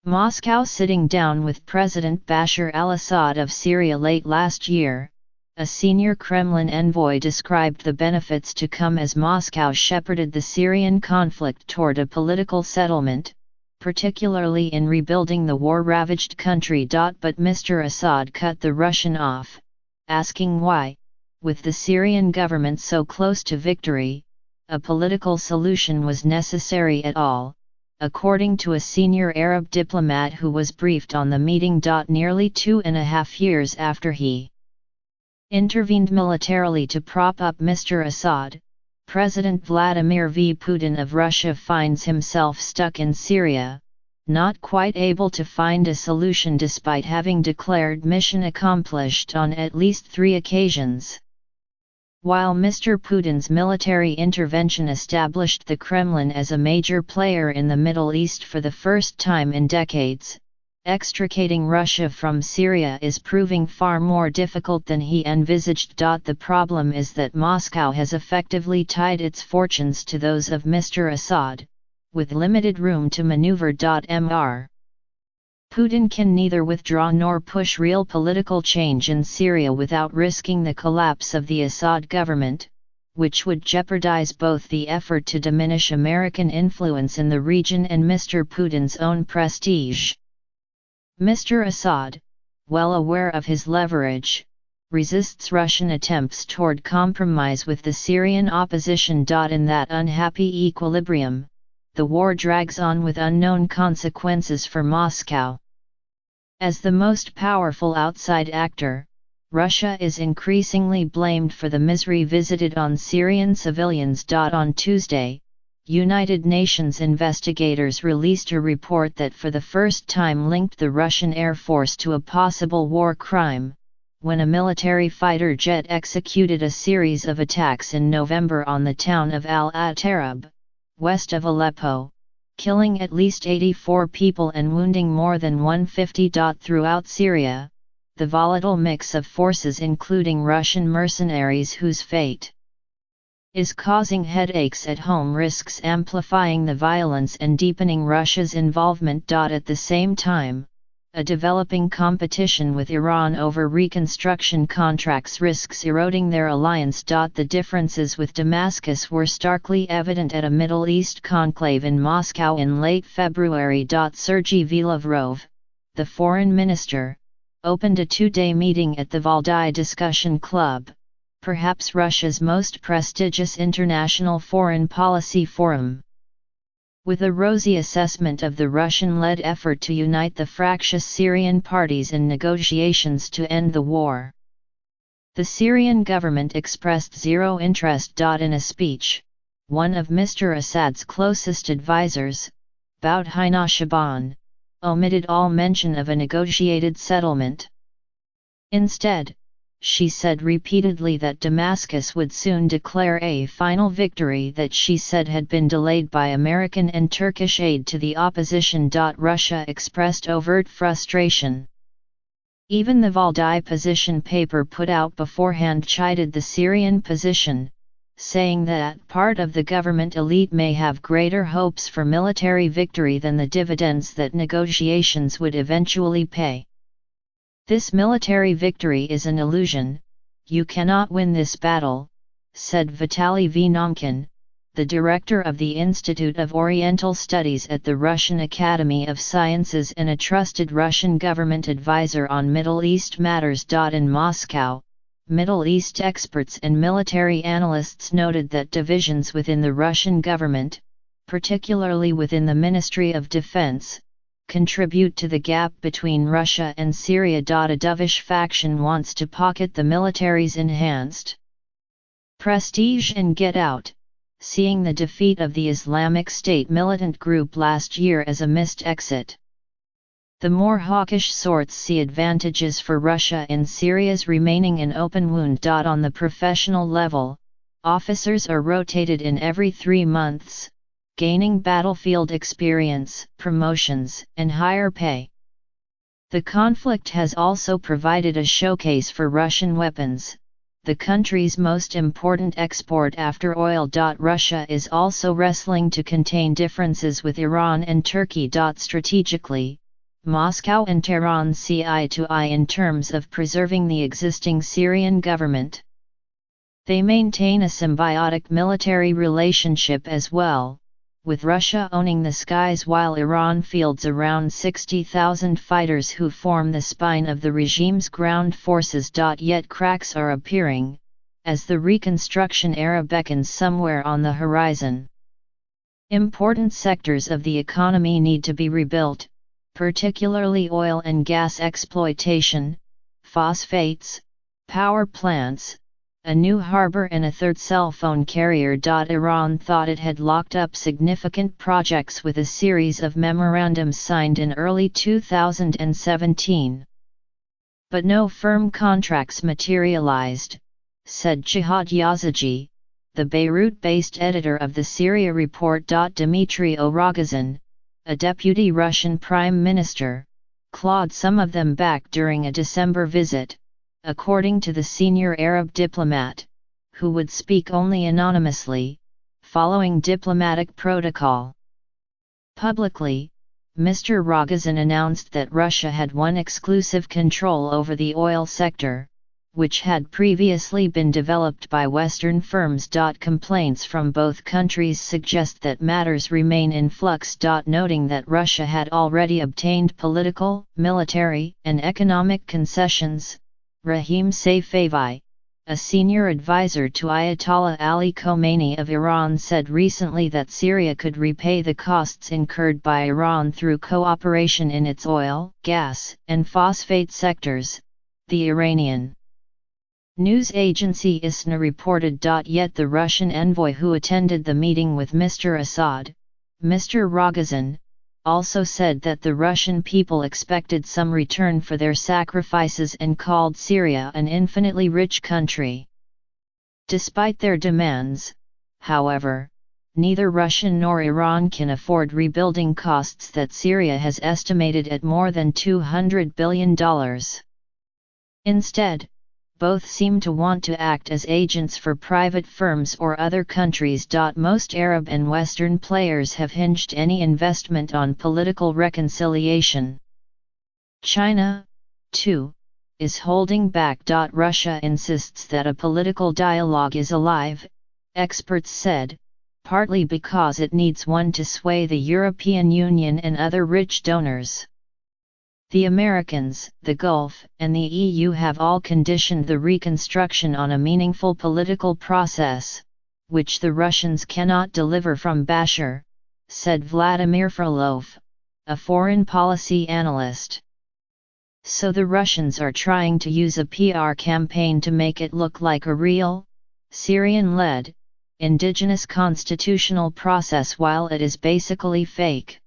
Moscow sitting down with President Bashar al-Assad of Syria late last year, a senior Kremlin envoy described the benefits to come as Moscow shepherded the Syrian conflict toward a political settlement, particularly in rebuilding the war-ravaged country. But Mr. Assad cut the Russian off, asking why, with the Syrian government so close to victory, a political solution was necessary at all, according to a senior Arab diplomat who was briefed on the meeting. Nearly 2.5 years after he intervened militarily to prop up Mr. Assad, President Vladimir Putin of Russia finds himself stuck in Syria, not quite able to find a solution despite having declared mission accomplished on at least 3 occasions. While Mr. Putin's military intervention established the Kremlin as a major player in the Middle East for the first time in decades, extricating Russia from Syria is proving far more difficult than he envisaged. The problem is that Moscow has effectively tied its fortunes to those of Mr. Assad, with limited room to maneuver. Mr. Putin can neither withdraw nor push real political change in Syria without risking the collapse of the Assad government, which would jeopardize both the effort to diminish American influence in the region and Mr. Putin's own prestige. Mr. Assad, well aware of his leverage, resists Russian attempts toward compromise with the Syrian opposition. In that unhappy equilibrium, the war drags on with unknown consequences for Moscow. As the most powerful outside actor, Russia is increasingly blamed for the misery visited on Syrian civilians. On Tuesday, United Nations investigators released a report that for the first time linked the Russian Air Force to a possible war crime, when a military fighter jet executed a series of attacks in November on the town of Al-Atarab, west of Aleppo, killing at least 84 people and wounding more than 150. Throughout Syria, the volatile mix of forces including Russian mercenaries whose fate is causing headaches at home risks amplifying the violence and deepening Russia's involvement. At the same time, a developing competition with Iran over reconstruction contracts risks eroding their alliance. The differences with Damascus were starkly evident at a Middle East conclave in Moscow in late February. Sergei Lavrov, the foreign minister, opened a 2-day meeting at the Valdai Discussion Club, perhaps Russia's most prestigious international foreign policy forum. With a rosy assessment of the Russian-led effort to unite the fractious Syrian parties in negotiations to end the war, the Syrian government expressed zero interest. In a speech, one of Mr. Assad's closest advisers, Boudhina Shaban, omitted all mention of a negotiated settlement. Instead, she said repeatedly that Damascus would soon declare a final victory that she said had been delayed by American and Turkish aid to the opposition. Russia expressed overt frustration. Even the Valdai position paper put out beforehand chided the Syrian position, saying that part of the government elite may have greater hopes for military victory than the dividends that negotiations would eventually pay. This military victory is an illusion, you cannot win this battle, said Vitaly Vnomkin, the director of the Institute of Oriental Studies at the Russian Academy of Sciences and a trusted Russian government advisor on Middle East matters. In Moscow, Middle East experts and military analysts noted that divisions within the Russian government, particularly within the Ministry of Defense, contribute to the gap between Russia and Syria. A dovish faction wants to pocket the military's enhanced prestige and get out, seeing the defeat of the Islamic State militant group last year as a missed exit. The more hawkish sorts see advantages for Russia in Syria's remaining an open wound. On the professional level, officers are rotated in every 3 months, gaining battlefield experience, promotions, and higher pay. The conflict has also provided a showcase for Russian weapons, the country's most important export after oil. Russia is also wrestling to contain differences with Iran and Turkey. Strategically, Moscow and Tehran see eye to eye in terms of preserving the existing Syrian government. They maintain a symbiotic military relationship as well, with Russia owning the skies while Iran fields around 60,000 fighters who form the spine of the regime's ground forces. Yet cracks are appearing, as the reconstruction era beckons somewhere on the horizon. Important sectors of the economy need to be rebuilt, particularly oil and gas exploitation, phosphates, power plants, a new harbor and a third cell phone carrier. Iran thought it had locked up significant projects with a series of memorandums signed in early 2017. But no firm contracts materialized, said Jihad Yazigi, the Beirut-based editor of the Syria report. Dmitry Rogozin, a deputy Russian prime minister, clawed some of them back during a December visit, according to the senior Arab diplomat, who would speak only anonymously, following diplomatic protocol. Publicly, Mr. Rogozin announced that Russia had won exclusive control over the oil sector, which had previously been developed by Western firms. Complaints from both countries suggest that matters remain in flux. Noting that Russia had already obtained political, military, and economic concessions, Rahim Safavi, a senior advisor to Ayatollah Ali Khomeini of Iran, said recently that Syria could repay the costs incurred by Iran through cooperation in its oil, gas, and phosphate sectors, the Iranian news agency ISNA reported. Yet the Russian envoy who attended the meeting with Mr. Assad, Mr. Rogozin, also said that the Russian people expected some return for their sacrifices and called Syria an infinitely rich country. Despite their demands, however, neither Russia nor Iran can afford rebuilding costs that Syria has estimated at more than $200 billion. Instead, both seem to want to act as agents for private firms or other countries. Most Arab and Western players have hinged any investment on political reconciliation. China, too, is holding back. Russia insists that a political dialogue is alive, experts said, partly because it needs one to sway the European Union and other rich donors. The Americans, the Gulf, and the EU have all conditioned the reconstruction on a meaningful political process, which the Russians cannot deliver from Bashar, said Vladimir Frolov, a foreign policy analyst. So the Russians are trying to use a PR campaign to make it look like a real, Syrian-led, indigenous constitutional process while it is basically fake.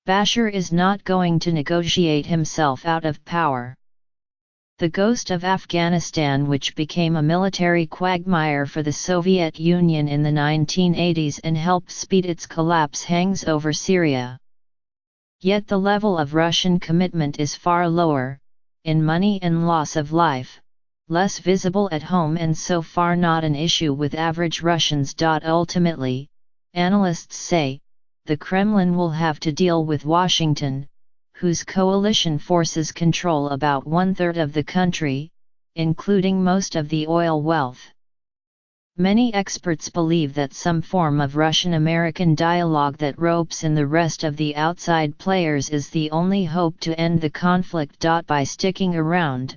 Bashar is not going to negotiate himself out of power. The ghost of Afghanistan, which became a military quagmire for the Soviet Union in the 1980s and helped speed its collapse, hangs over Syria. Yet the level of Russian commitment is far lower, in money and loss of life, less visible at home and so far not an issue with average Russians. Ultimately, analysts say, the Kremlin will have to deal with Washington, whose coalition forces control about 1/3 of the country, including most of the oil wealth. Many experts believe that some form of Russian-American dialogue that ropes in the rest of the outside players is the only hope to end the conflict. By sticking around,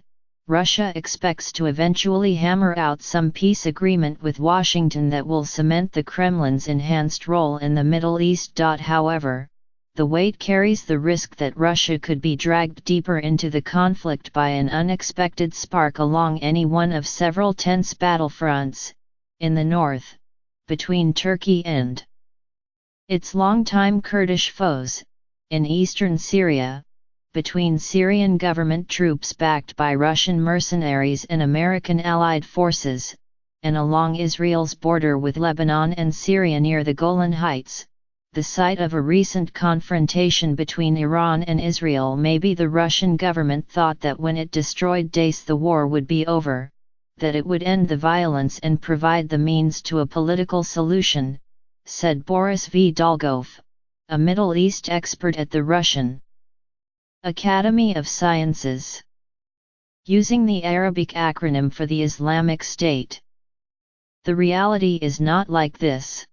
Russia expects to eventually hammer out some peace agreement with Washington that will cement the Kremlin's enhanced role in the Middle East. However, the weight carries the risk that Russia could be dragged deeper into the conflict by an unexpected spark along any one of several tense battlefronts, in the north, between Turkey and its longtime Kurdish foes, in eastern Syria, between Syrian government troops backed by Russian mercenaries and American allied forces, and along Israel's border with Lebanon and Syria near the Golan Heights, the site of a recent confrontation between Iran and Israel. Maybe the Russian government thought that when it destroyed Daesh the war would be over, that it would end the violence and provide the means to a political solution, said Boris V. Dolgov, a Middle East expert at the Russian Academy of Sciences. Using the Arabic acronym for the Islamic State. The reality is not like this.